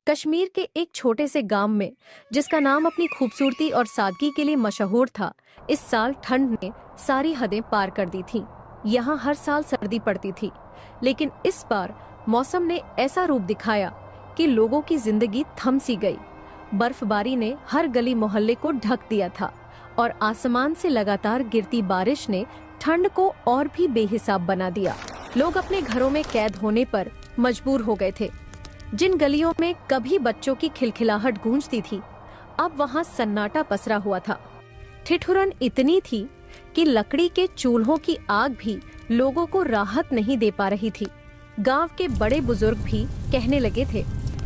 कश्मीर के एक छोटे से गांव में, जिसका नाम अपनी खूबसूरती और सादगी के लिए मशहूर था, इस साल ठंड ने सारी हदें पार कर दी थीं। यहाँ हर साल सर्दी पड़ती थी, लेकिन इस बार मौसम ने ऐसा रूप दिखाया कि लोगों की जिंदगी थम सी गई। बर्फबारी ने हर गली मोहल्ले को ढक दिया था और आसमान से लगातार गिरती बारिश ने ठंड को और भी बेहिसाब बना दिया। लोग अपने घरों में कैद होने पर मजबूर हो गए थे। जिन गलियों में कभी बच्चों की खिलखिलाहट गूंजती थी, अब वहाँ सन्नाटा पसरा हुआ था। ठिठुरन इतनी थी कि लकड़ी के चूल्हों की आग भी लोगों को राहत नहीं दे पा रही थी। गांव के बड़े बुजुर्ग भी कहने लगे थे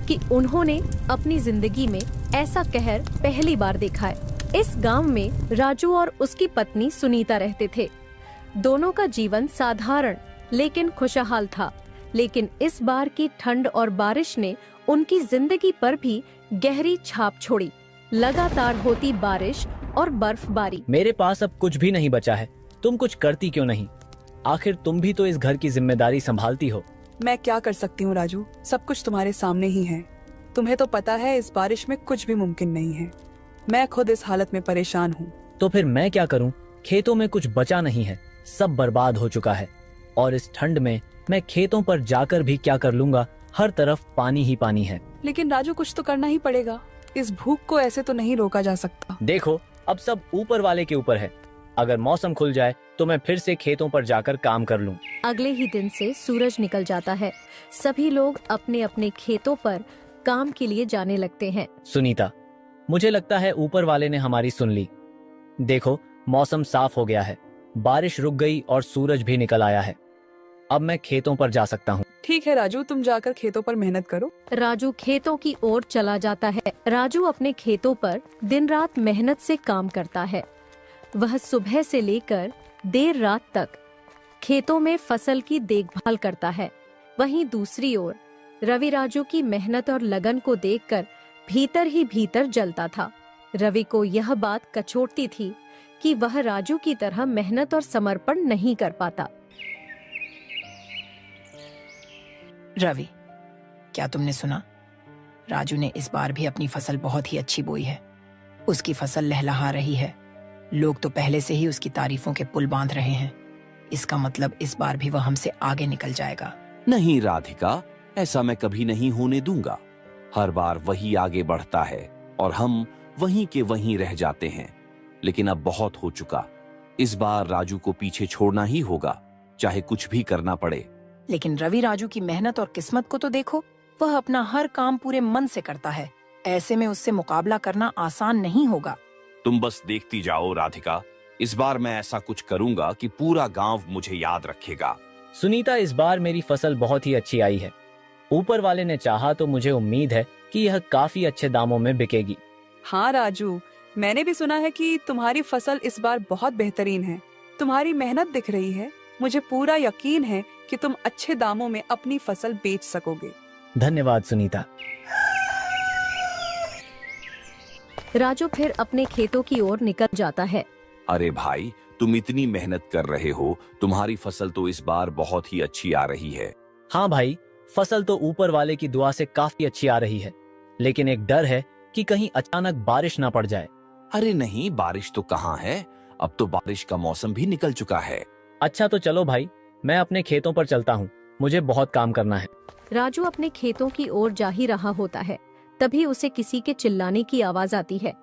कि उन्होंने अपनी जिंदगी में ऐसा कहर पहली बार देखा है। इस गांव में राजू और उसकी पत्नी सुनीता रहते थे। दोनों का जीवन साधारण लेकिन खुशहाल था, लेकिन इस बार की ठंड और बारिश ने उनकी जिंदगी पर भी गहरी छाप छोड़ी। लगातार होती बारिश और बर्फबारी। मेरे पास अब कुछ भी नहीं बचा है, तुम कुछ करती क्यों नहीं? आखिर तुम भी तो इस घर की जिम्मेदारी संभालती हो। मैं क्या कर सकती हूँ राजू, सब कुछ तुम्हारे सामने ही है। तुम्हें तो पता है इस बारिश में कुछ भी मुमकिन नहीं है। मैं खुद इस हालत में परेशान हूँ। तो फिर मैं क्या करूँ? खेतों में कुछ बचा नहीं है, सब बर्बाद हो चुका है। और इस ठंड में मैं खेतों पर जाकर भी क्या कर लूंगा? हर तरफ पानी ही पानी है। लेकिन राजू कुछ तो करना ही पड़ेगा, इस भूख को ऐसे तो नहीं रोका जा सकता। देखो, अब सब ऊपर वाले के ऊपर है। अगर मौसम खुल जाए तो मैं फिर से खेतों पर जाकर काम कर लूं। अगले ही दिन से सूरज निकल जाता है। सभी लोग अपने अपने खेतों पर काम के लिए जाने लगते हैं। सुनीता, मुझे लगता है ऊपर वाले ने हमारी सुन ली। देखो, मौसम साफ हो गया है, बारिश रुक गई और सूरज भी निकल आया है। अब मैं खेतों पर जा सकता हूँ। ठीक है राजू, तुम जाकर खेतों पर मेहनत करो। राजू खेतों की ओर चला जाता है। राजू अपने खेतों पर दिन रात मेहनत से काम करता है। वह सुबह से लेकर देर रात तक खेतों में फसल की देखभाल करता है। वहीं दूसरी ओर रवि राजू की मेहनत और लगन को देखकर भीतर ही भीतर जलता था। रवि को यह बात कचोटती थी कि वह राजू की तरह मेहनत और समर्पण नहीं कर पाता। रवि, क्या तुमने सुना? राजू ने इस बार भी अपनी फसल बहुत ही अच्छी बोई है। उसकी फसल लहलहा रही है। लोग तो पहले से ही उसकी तारीफों के पुल बांध रहे हैं। इसका मतलब इस बार भी वह हमसे आगे निकल जाएगा। नहीं राधिका, ऐसा मैं कभी नहीं होने दूंगा। हर बार वही आगे बढ़ता है और हम वहीं के वहीं रह जाते हैं। लेकिन अब बहुत हो चुका। इस बार राजू को पीछे छोड़ना ही होगा, चाहे कुछ भी करना पड़े। लेकिन रवि राजू की मेहनत और किस्मत को तो देखो। वह अपना हर काम पूरे मन से करता है। ऐसे में उससे मुकाबला करना आसान नहीं होगा। तुम बस देखती जाओ राधिका, इस बार मैं ऐसा कुछ करूंगा कि पूरा गांव मुझे याद रखेगा। सुनीता, इस बार मेरी फसल बहुत ही अच्छी आई है। ऊपर वाले ने चाहा तो मुझे उम्मीद है कि यह काफी अच्छे दामों में बिकेगी। हाँ राजू, मैंने भी सुना है कि तुम्हारी फसल इस बार बहुत बेहतरीन है। तुम्हारी मेहनत दिख रही है। मुझे पूरा यकीन है कि तुम अच्छे दामों में अपनी फसल बेच सकोगे। धन्यवाद सुनीता। राजू फिर अपने खेतों की ओर निकल जाता है। अरे भाई, तुम इतनी मेहनत कर रहे हो, तुम्हारी फसल तो इस बार बहुत ही अच्छी आ रही है। हाँ भाई, फसल तो ऊपर वाले की दुआ से काफी अच्छी आ रही है, लेकिन एक डर है कि कहीं अचानक बारिश ना पड़ जाए। अरे नहीं, बारिश तो कहाँ है, अब तो बारिश का मौसम भी निकल चुका है। अच्छा तो चलो भाई, मैं अपने खेतों पर चलता हूँ, मुझे बहुत काम करना है। राजू अपने खेतों की ओर जा ही रहा होता है, तभी उसे किसी के चिल्लाने की आवाज आती है।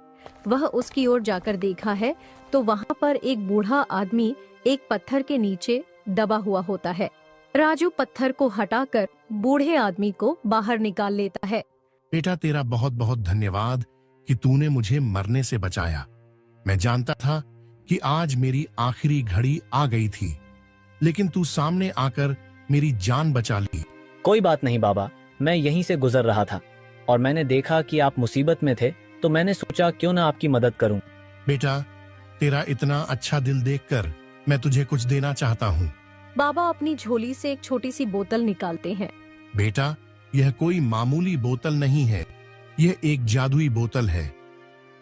वह उसकी ओर जाकर देखा है तो वहाँ पर एक बूढ़ा आदमी एक पत्थर के नीचे दबा हुआ होता है। राजू पत्थर को हटाकर बूढ़े आदमी को बाहर निकाल लेता है। बेटा, तेरा बहुत बहुत धन्यवाद कि तूने मुझे मरने से बचाया। मैं जानता था कि आज मेरी आखिरी घड़ी आ गई थी, लेकिन तू सामने आकर मेरी जान बचा ली। कोई बात नहीं बाबा, मैं यहीं से गुजर रहा था और मैंने देखा कि आप मुसीबत में थे, तो मैंने सोचा क्यों ना आपकी मदद करूं। बेटा, तेरा इतना अच्छा दिल देखकर मैं तुझे कुछ देना चाहता हूँ। बाबा अपनी झोली से एक छोटी सी बोतल निकालते हैं। बेटा, यह कोई मामूली बोतल नहीं है, यह एक जादुई बोतल है।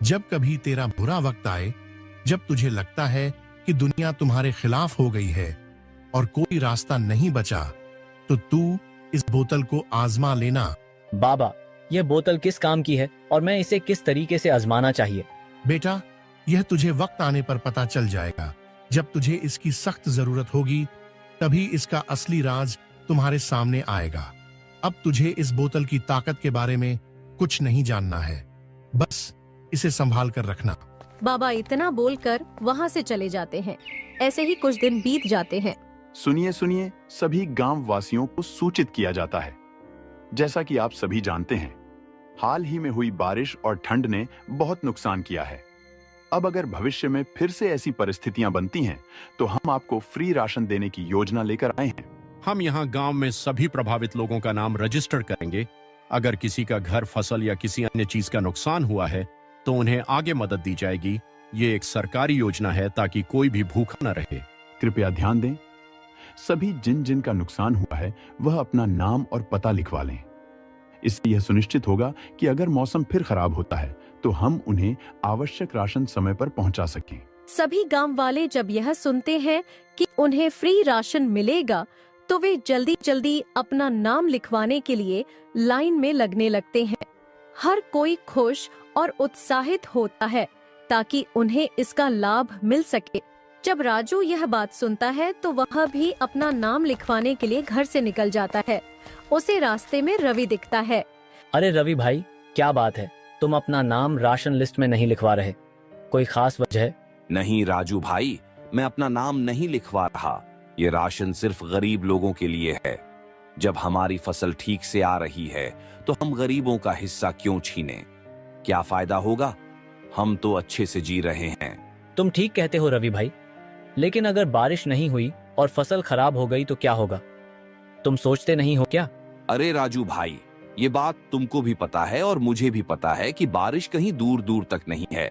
जब कभी तेरा बुरा वक्त आए, जब तुझे लगता है कि दुनिया तुम्हारे खिलाफ हो गई है और कोई रास्ता नहीं बचा, तो तू इस बोतल को आजमा लेना। बाबा, यह बोतल किस काम की है और मैं इसे किस तरीके से आजमाना चाहिए? बेटा, यह तुझे वक्त आने पर पता चल जाएगा। जब तुझे इसकी सख्त जरूरत होगी तभी इसका असली राज तुम्हारे सामने आएगा। अब तुझे इस बोतल की ताकत के बारे में कुछ नहीं जानना है, बस इसे संभाल कर रखना। बाबा इतना बोलकर वहाँ से चले जाते हैं। ऐसे ही कुछ दिन बीत जाते हैं। सुनिए सुनिए, सभी गांव वासियों को सूचित किया जाता है। जैसा कि आप सभी जानते हैं, हाल ही में हुई बारिश और ठंड ने बहुत नुकसान किया है। अब अगर भविष्य में फिर से ऐसी परिस्थितियां बनती हैं, तो हम आपको फ्री राशन देने की योजना लेकर आए हैं। हम यहाँ गांव में सभी प्रभावित लोगों का नाम रजिस्टर करेंगे। अगर किसी का घर, फसल या किसी अन्य चीज का नुकसान हुआ है तो उन्हें आगे मदद दी जाएगी। ये एक सरकारी योजना है ताकि कोई भी भूखा न रहे। कृपया ध्यान दें, सभी जिन जिन का नुकसान हुआ है वह अपना नाम और पता लिखवा लें। इससे यह सुनिश्चित होगा कि अगर मौसम फिर खराब होता है तो हम उन्हें आवश्यक राशन समय पर पहुंचा सकें। सभी गांव वाले जब यह सुनते हैं कि उन्हें फ्री राशन मिलेगा तो वे जल्दी जल्दी अपना नाम लिखवाने के लिए लाइन में लगने लगते हैं। हर कोई खुश और उत्साहित होता है ताकि उन्हें इसका लाभ मिल सके। जब राजू यह बात सुनता है तो वह भी अपना नाम लिखवाने के लिए घर से निकल जाता है। उसे रास्ते में रवि दिखता है। अरे रवि भाई, क्या बात है, तुम अपना नाम राशन लिस्ट में नहीं लिखवा रहे? कोई खास वजह है? नहीं राजू भाई, मैं अपना नाम नहीं लिखवा रहा। ये राशन सिर्फ गरीब लोगों के लिए है। जब हमारी फसल ठीक से आ रही है तो हम गरीबों का हिस्सा क्यों छीने? क्या फायदा होगा? हम तो अच्छे से जी रहे हैं। तुम ठीक कहते हो रवि भाई, लेकिन अगर बारिश नहीं हुई और फसल खराब हो गई तो क्या होगा? तुम सोचते नहीं हो क्या? अरे राजू भाई, ये बात तुमको भी पता है और मुझे भी पता है कि बारिश कहीं दूर दूर तक नहीं है।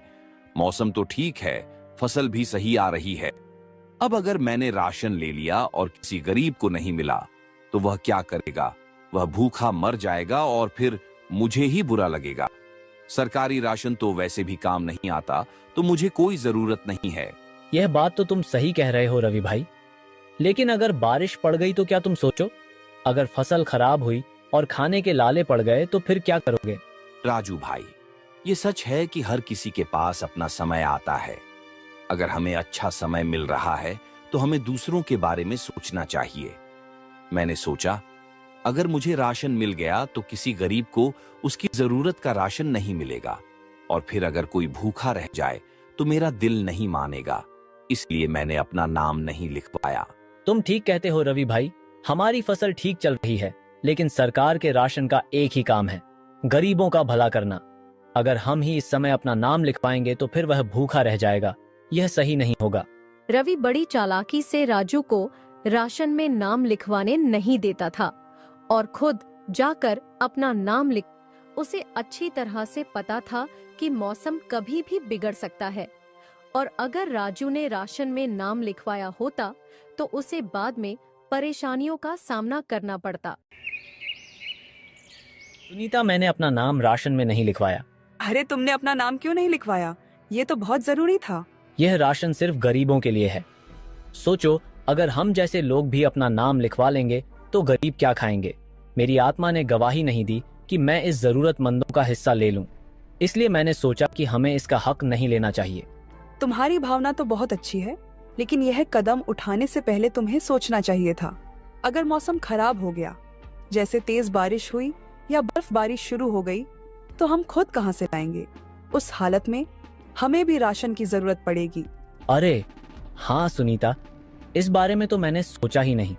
मौसम तो ठीक है, फसल भी सही आ रही है। अब अगर मैंने राशन ले लिया और किसी गरीब को नहीं मिला तो वह क्या करेगा? वह भूखा मर जाएगा और फिर मुझे ही बुरा लगेगा। सरकारी राशन तो वैसे भी काम नहीं आता, तो मुझे कोई जरूरत नहीं है। यह बात तो तुम सही कह रहे हो रवि भाई, लेकिन अगर बारिश पड़ गई तो क्या तुम सोचो? अगर फसल खराब हुई और खाने के लाले पड़ गए तो फिर क्या करोगे? राजू भाई, ये सच है कि हर किसी के पास अपना समय आता है। अगर हमें अच्छा समय मिल रहा है तो हमें दूसरों के बारे में सोचना चाहिए। मैंने सोचा, अगर मुझे राशन मिल गया तो किसी गरीब को उसकी जरूरत का राशन नहीं मिलेगा, और फिर अगर कोई भूखा रह जाए तो मेरा दिल नहीं मानेगा। इसलिए मैंने अपना नाम नहीं लिखवाया। तुम ठीक कहते हो रवि भाई, हमारी फसल ठीक चल रही है, लेकिन सरकार के राशन का एक ही काम है, गरीबों का भला करना। अगर हम ही इस समय अपना नाम लिखवाएंगे तो फिर वह भूखा रह जाएगा। यह सही नहीं होगा। रवि बड़ी चालाकी से राजू को राशन में नाम लिखवाने नहीं देता था और खुद जाकर अपना नाम लिख। उसे अच्छी तरह से पता था कि मौसम कभी भी बिगड़ सकता है और अगर राजू ने राशन में नाम लिखवाया होता तो उसे बाद में परेशानियों का सामना करना पड़ता। सुनीता, मैंने अपना नाम राशन में नहीं लिखवाया। अरे तुमने अपना नाम क्यों नहीं लिखवाया? ये तो बहुत जरूरी था। यह राशन सिर्फ गरीबों के लिए है। सोचो, अगर हम जैसे लोग भी अपना नाम लिखवा लेंगे तो गरीब क्या खाएंगे? मेरी आत्मा ने गवाही नहीं दी कि मैं इस जरूरतमंदों का हिस्सा ले लूं। इसलिए मैंने सोचा कि हमें इसका हक नहीं लेना चाहिए। तुम्हारी भावना तो बहुत अच्छी है, लेकिन यह कदम उठाने से पहले तुम्हें सोचना चाहिए था। अगर मौसम खराब हो गया, जैसे तेज बारिश हुई या बर्फबारी शुरू हो गई, तो हम खुद कहां से लाएंगे? उस हालत में हमें भी राशन की जरूरत पड़ेगी। अरे हाँ सुनीता, इस बारे में तो मैंने सोचा ही नहीं।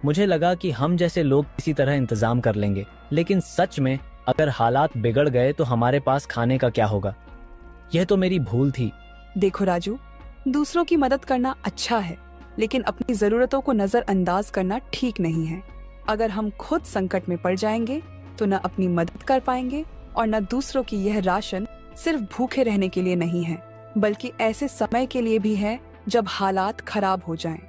मुझे लगा कि हम जैसे लोग किसी तरह इंतजाम कर लेंगे, लेकिन सच में अगर हालात बिगड़ गए तो हमारे पास खाने का क्या होगा? यह तो मेरी भूल थी। देखो राजू, दूसरों की मदद करना अच्छा है, लेकिन अपनी जरूरतों को नजरअंदाज करना ठीक नहीं है। अगर हम खुद संकट में पड़ जाएंगे तो न अपनी मदद कर पाएंगे और न दूसरों की। यह राशन सिर्फ भूखे रहने के लिए नहीं है, बल्कि ऐसे समय के लिए भी है जब हालात खराब हो जाएं।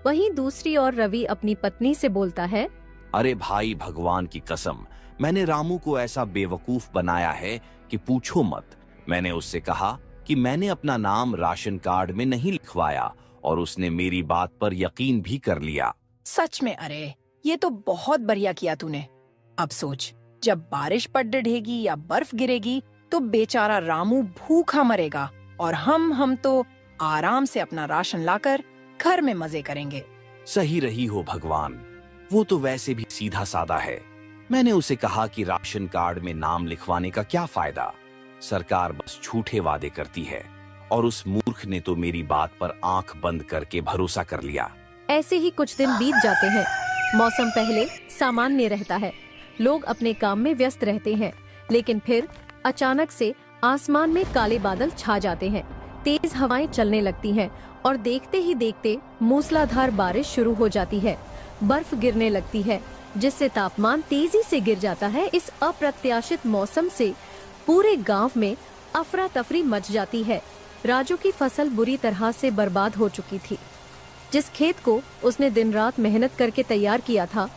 वहीं दूसरी ओर रवि अपनी पत्नी से बोलता है, अरे भाई, भगवान की कसम, मैंने रामू को ऐसा बेवकूफ बनाया है कि पूछो मत। मैंने उससे कहा कि मैंने अपना नाम राशन कार्ड में नहीं लिखवाया और उसने मेरी बात पर यकीन भी कर लिया। सच में? अरे ये तो बहुत बढ़िया किया तूने। अब सोच, जब बारिश पड़ बढ़ेगी या बर्फ गिरेगी तो बेचारा रामू भूखा मरेगा और हम तो आराम से अपना राशन लाकर घर में मजे करेंगे। सही रही हो भगवान, वो तो वैसे भी सीधा साधा है। मैंने उसे कहा कि राशन कार्ड में नाम लिखवाने का क्या फायदा, सरकार बस झूठे वादे करती है, और उस मूर्ख ने तो मेरी बात पर आंख बंद करके भरोसा कर लिया। ऐसे ही कुछ दिन बीत जाते हैं। मौसम पहले सामान्य रहता है, लोग अपने काम में व्यस्त रहते हैं, लेकिन फिर अचानक से आसमान में काले बादल छा जाते हैं, तेज हवाएं चलने लगती हैं और देखते ही देखते मूसलाधार बारिश शुरू हो जाती है। बर्फ गिरने लगती है जिससे तापमान तेजी से गिर जाता है। इस अप्रत्याशित मौसम से पूरे गांव में अफरा तफरी मच जाती है। राजू की फसल बुरी तरह से बर्बाद हो चुकी थी। जिस खेत को उसने दिन रात मेहनत करके तैयार किया था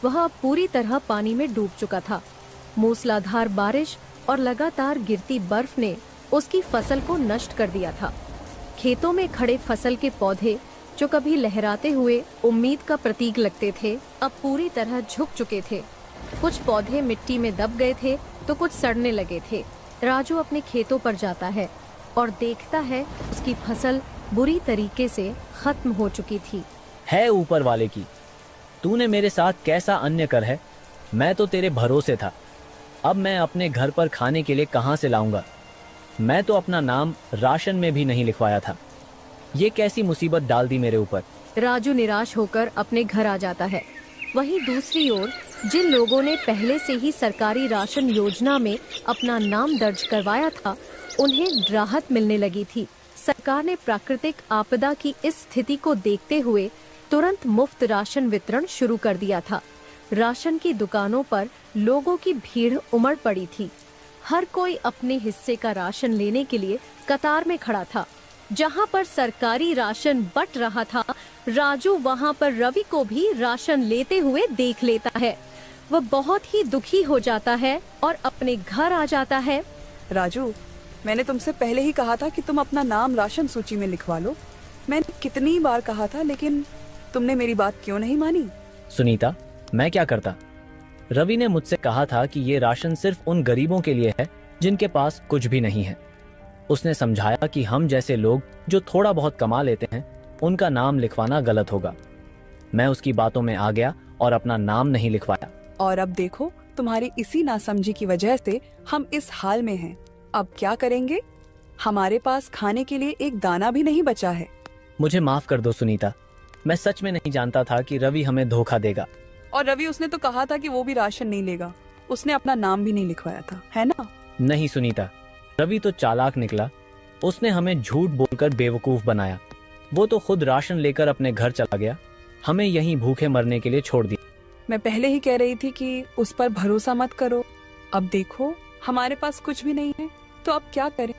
वह अब पूरी तरह पानी में डूब चुका था। मूसलाधार बारिश और लगातार गिरती बर्फ ने उसकी फसल को नष्ट कर दिया था। खेतों में खड़े फसल के पौधे जो कभी लहराते हुए उम्मीद का प्रतीक लगते थे, अब पूरी तरह झुक चुके थे। कुछ पौधे मिट्टी में दब गए थे तो कुछ सड़ने लगे थे। राजू अपने खेतों पर जाता है और देखता है उसकी फसल बुरी तरीके से खत्म हो चुकी थी। है ऊपर वाले की, तूने मेरे साथ कैसा अन्य कर है। मैं तो तेरे भरोसे था, अब मैं अपने घर पर खाने के लिए कहां से लाऊंगा। मैं तो अपना नाम राशन में भी नहीं लिखवाया था, ये कैसी मुसीबत डाल दी मेरे ऊपर। राजू निराश होकर अपने घर आ जाता है। वहीं दूसरी ओर जिन लोगों ने पहले से ही सरकारी राशन योजना में अपना नाम दर्ज करवाया था, उन्हें राहत मिलने लगी थी। सरकार ने प्राकृतिक आपदा की इस स्थिति को देखते हुए तुरंत मुफ्त राशन वितरण शुरू कर दिया था। राशन की दुकानों पर लोगों की भीड़ उमड़ पड़ी थी। हर कोई अपने हिस्से का राशन लेने के लिए कतार में खड़ा था। जहां पर सरकारी राशन बंट रहा था, राजू वहां पर रवि को भी राशन लेते हुए देख लेता है। वह बहुत ही दुखी हो जाता है और अपने घर आ जाता है। राजू, मैंने तुमसे पहले ही कहा था कि तुम अपना नाम राशन सूची में लिखवा लो। मैंने कितनी बार कहा था, लेकिन तुमने मेरी बात क्यों नहीं मानी? सुनीता, मैं क्या करता। रवि ने मुझसे कहा था कि ये राशन सिर्फ उन गरीबों के लिए है जिनके पास कुछ भी नहीं है। उसने समझाया कि हम जैसे लोग जो थोड़ा बहुत कमा लेते हैं, उनका नाम लिखवाना गलत होगा। मैं उसकी बातों में आ गया और अपना नाम नहीं लिखवाया। और अब देखो, तुम्हारी इसी नासमझी की वजह से हम इस हाल में हैं। अब क्या करेंगे? हमारे पास खाने के लिए एक दाना भी नहीं बचा है। मुझे माफ कर दो सुनीता, मैं सच में नहीं जानता था कि रवि हमें धोखा देगा। और रवि, उसने तो कहा था कि वो भी राशन नहीं लेगा। उसने अपना नाम भी नहीं लिखवाया था, है ना? नहीं सुनीता, रवि तो चालाक निकला। उसने हमें झूठ बोलकर बेवकूफ बनाया। वो तो खुद राशन लेकर अपने घर चला गया, हमें यहीं भूखे मरने के लिए छोड़ दिया। मैं पहले ही कह रही थी कि उस पर भरोसा मत करो। अब देखो, हमारे पास कुछ भी नहीं है, तो अब क्या करें?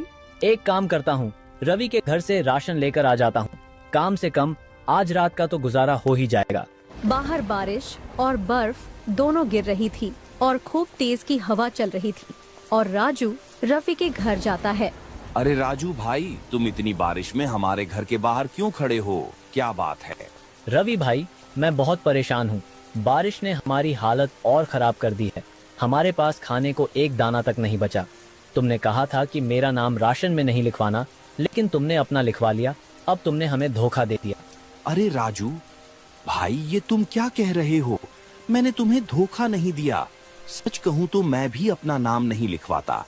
एक काम करता हूँ, रवि के घर से राशन लेकर आ जाता हूँ। काम से कम आज रात का तो गुजारा हो ही जाएगा। बाहर बारिश और बर्फ दोनों गिर रही थी और खूब तेज की हवा चल रही थी और राजू रवि के घर जाता है। अरे राजू भाई, तुम इतनी बारिश में हमारे घर के बाहर क्यों खड़े हो? क्या बात है? रवि भाई, मैं बहुत परेशान हूँ। बारिश ने हमारी हालत और खराब कर दी है। हमारे पास खाने को एक दाना तक नहीं बचा। तुमने कहा था कि मेरा नाम राशन में नहीं लिखवाना, लेकिन तुमने अपना लिखवा लिया। अब तुमने हमें धोखा दे दिया। अरे राजू भाई, ये तुम क्या कह रहे हो? मैंने तुम्हें धोखा नहीं दिया। सच कहूं तो मैं भी अपना नाम नहीं लिखवाता,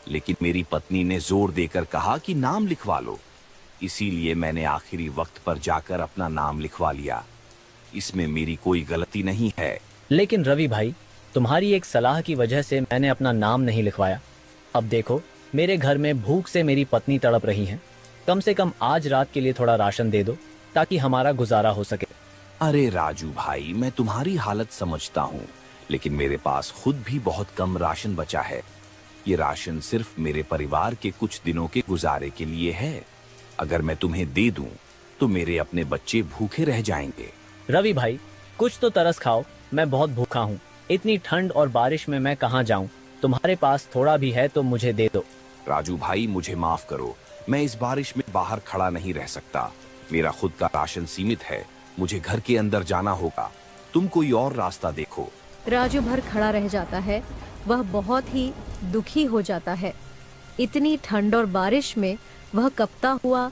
लेकिन मेरी पत्नी ने जोर देकर कहा कि नाम लिखवा लो, इसीलिए मैंने आखिरी वक्त पर जाकर अपना नाम लिखवा लिया। इसमें मेरी कोई गलती नहीं है। लेकिन रवि भाई, तुम्हारी एक सलाह की वजह से मैंने अपना नाम नहीं लिखवाया। अब देखो, मेरे घर में भूख से मेरी पत्नी तड़प रही है। कम से कम आज रात के लिए थोड़ा राशन दे दो ताकि हमारा गुजारा हो सके। अरे राजू भाई, मैं तुम्हारी हालत समझता हूँ, लेकिन मेरे पास खुद भी बहुत कम राशन बचा है। ये राशन सिर्फ मेरे परिवार के कुछ दिनों के गुजारे के लिए है। अगर मैं तुम्हें दे दूं तो मेरे अपने बच्चे भूखे रह जाएंगे। रवि भाई, कुछ तो तरस खाओ, मैं बहुत भूखा हूँ। इतनी ठंड और बारिश में मैं कहाँ जाऊँ? तुम्हारे पास थोड़ा भी है तो मुझे दे दो। राजू भाई, मुझे माफ करो, मैं इस बारिश में बाहर खड़ा नहीं रह सकता। मेरा खुद का राशन सीमित है, मुझे घर के अंदर जाना होगा। तुम कोई और रास्ता देखो। राजू भर खड़ा रह जाता है वह बहुत ही दुखी हो जाता है। इतनी ठंड और बारिश में वह कपता हुआ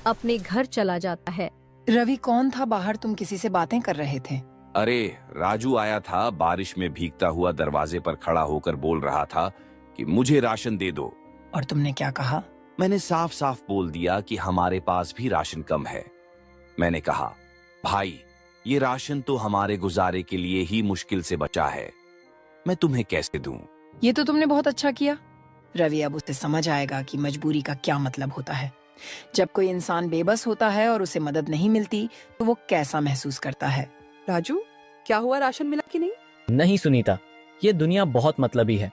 अपने घर चला जाता है। रवि, कौन था बाहर? तुम किसी से बातें कर रहे थे? अरे राजू आया था, बारिश में भीगता हुआ दरवाजे पर खड़ा होकर बोल रहा था कि मुझे राशन दे दो। और तुमने क्या कहा? मैंने साफ साफ बोल दिया कि हमारे पास भी राशन कम है। मैंने कहा, भाई ये राशन तो हमारे गुजारे के लिए ही मुश्किल से बचा है, मैं तुम्हें कैसे दूं? ये तो तुमने बहुत अच्छा किया। रवि अब उसे समझ आएगा कि मजबूरी का क्या मतलब होता है। जब कोई इंसान बेबस होता है और उसे मदद नहीं मिलती तो वो कैसा महसूस करता है। राजू, क्या हुआ, राशन मिला कि नहीं? नहीं सुनीता, ये दुनिया बहुत मतलबी है।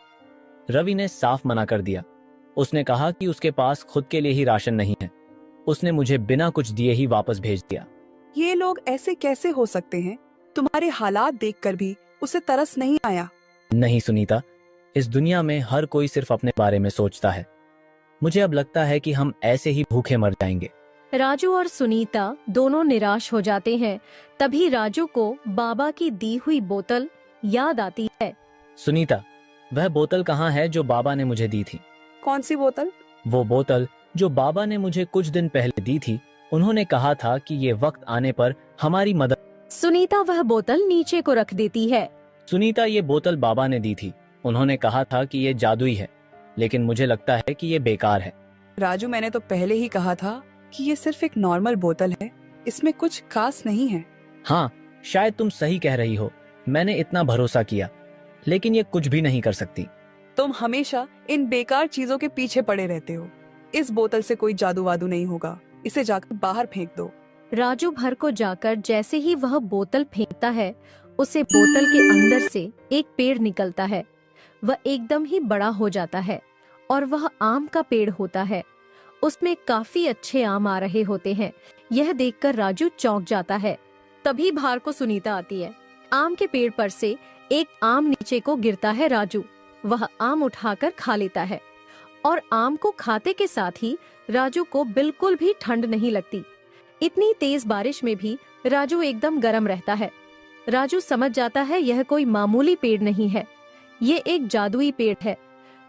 रवि ने साफ मना कर दिया। उसने कहा कि उसके पास खुद के लिए ही राशन नहीं है। उसने मुझे बिना कुछ दिए ही वापस भेज दिया। ये लोग ऐसे कैसे हो सकते हैं? तुम्हारे हालात देखकर भी उसे तरस नहीं आया? नहीं सुनीता, इस दुनिया में हर कोई सिर्फ अपने बारे में सोचता है। मुझे अब लगता है कि हम ऐसे ही भूखे मर जाएंगे। राजू और सुनीता दोनों निराश हो जाते हैं। तभी राजू को बाबा की दी हुई बोतल याद आती है। सुनीता, वह बोतल कहाँ है जो बाबा ने मुझे दी थी? कौन सी बोतल? वो बोतल जो बाबा ने मुझे कुछ दिन पहले दी थी। उन्होंने कहा था कि ये वक्त आने पर हमारी मदद। सुनीता वह बोतल नीचे को रख देती है। सुनीता, ये बोतल बाबा ने दी थी। उन्होंने कहा था कि ये जादुई है, लेकिन मुझे लगता है कि ये बेकार है। राजू, मैंने तो पहले ही कहा था कि ये सिर्फ एक नॉर्मल बोतल है, इसमें कुछ खास नहीं है। हाँ, शायद तुम सही कह रही हो। मैंने इतना भरोसा किया, लेकिन ये कुछ भी नहीं कर सकती। तुम हमेशा इन बेकार चीजों के पीछे पड़े रहते हो। इस बोतल से कोई जादू वादू नहीं होगा, इसे जाकर बाहर फेंक दो। राजू भर को जाकर जैसे ही वह बोतल फेंकता है, उसे बोतल के अंदर से एक पेड़ निकलता है। वह एकदम ही बड़ा हो जाता है और वह आम का पेड़ होता है। उसमें काफी अच्छे आम आ रहे होते हैं। यह देखकर राजू चौंक जाता है। तभी बाहर को सुनीता आती है। आम के पेड़ पर से एक आम नीचे को गिरता है। राजू वह आम उठाकर खा लेता है और आम को खाते के साथ ही राजू को बिल्कुल भी ठंड नहीं लगती। इतनी तेज बारिश में भी राजू एकदम गर्म रहता है। राजू समझ जाता है यह कोई मामूली पेड़ नहीं है, ये एक जादुई पेड़ है।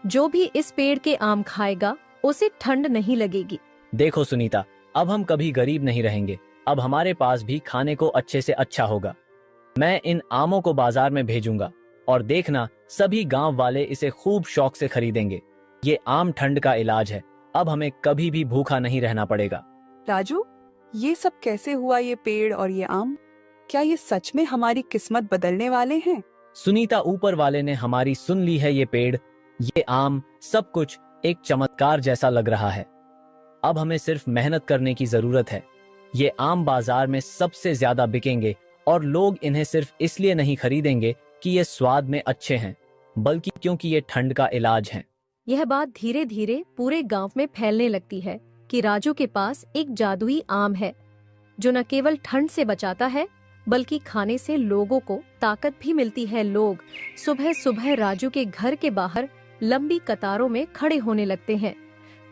जो भी इस पेड़ के आम खाएगा उसे ठंड नहीं लगेगी। देखो सुनीता, अब हम कभी गरीब नहीं रहेंगे। अब हमारे पास भी खाने को अच्छे से अच्छा होगा। मैं इन आमों को बाजार में भेजूंगा और देखना सभी गांव वाले इसे खूब शौक से खरीदेंगे। ये आम ठंड का इलाज है। अब हमें कभी भी भूखा नहीं रहना पड़ेगा। राजू, ये सब कैसे हुआ? ये पेड़ और ये आम, क्या ये सच में हमारी किस्मत बदलने वाले हैं? सुनीता, ऊपर वाले ने हमारी सुन ली है। ये पेड़, ये आम, सब कुछ एक चमत्कार जैसा लग रहा है। अब हमें सिर्फ मेहनत करने की जरूरत है। ये आम बाजार में सबसे ज्यादा बिकेंगे और लोग इन्हें सिर्फ इसलिए नहीं खरीदेंगे कि ये स्वाद में अच्छे हैं, बल्कि क्योंकि ये ठंड का इलाज है। यह बात धीरे धीरे पूरे गांव में फैलने लगती है कि राजू के पास एक जादुई आम है जो न केवल ठंड से बचाता है बल्कि खाने से लोगों को ताकत भी मिलती है। लोग सुबह सुबह राजू के घर के बाहर लंबी कतारों में खड़े होने लगते हैं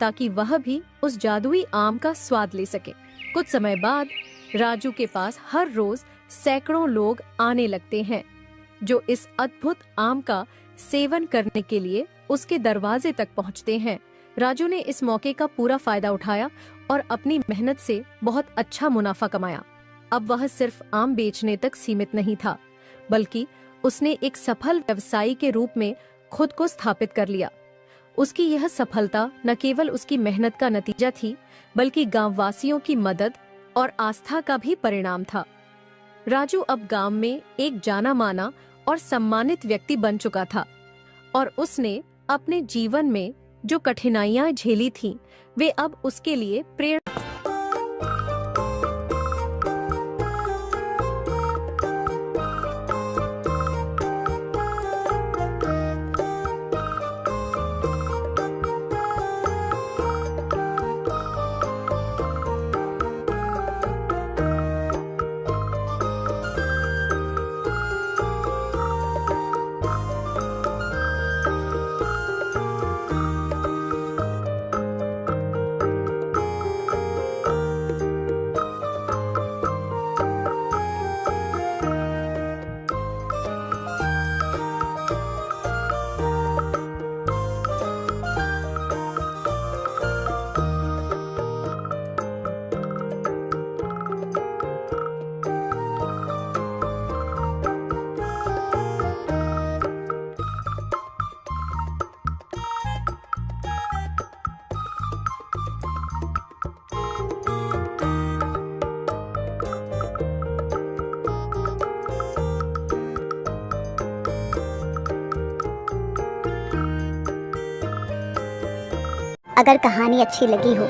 ताकि वह भी उस जादुई आम का स्वाद ले सके। कुछ समय बाद राजू के पास हर रोज सैकड़ों लोग आने लगते हैं जो इस अद्भुत आम का सेवन करने के लिए उसके दरवाजे तक पहुंचते हैं। राजू ने इस मौके का पूरा फायदा उठाया और अपनी मेहनत से बहुत अच्छा मुनाफा कमाया। अब वह सिर्फ आम बेचने तक सीमित नहीं था, बल्कि उसने एक सफल व्यवसायी के रूप में खुद को स्थापित कर लिया। उसकी यह सफलता न केवल उसकी मेहनत का नतीजा थी, बल्कि गांववासियों की मदद और आस्था का भी परिणाम था। राजू अब गांव में एक जाना माना और सम्मानित व्यक्ति बन चुका था और उसने अपने जीवन में जो कठिनाइयां झेली थीं, वे अब उसके लिए प्रेरणा अगर कहानी अच्छी लगी हो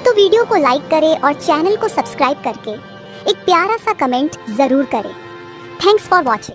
तो वीडियो को लाइक करें और चैनल को सब्सक्राइब करके एक प्यारा सा कमेंट जरूर करें। Thanks for watching.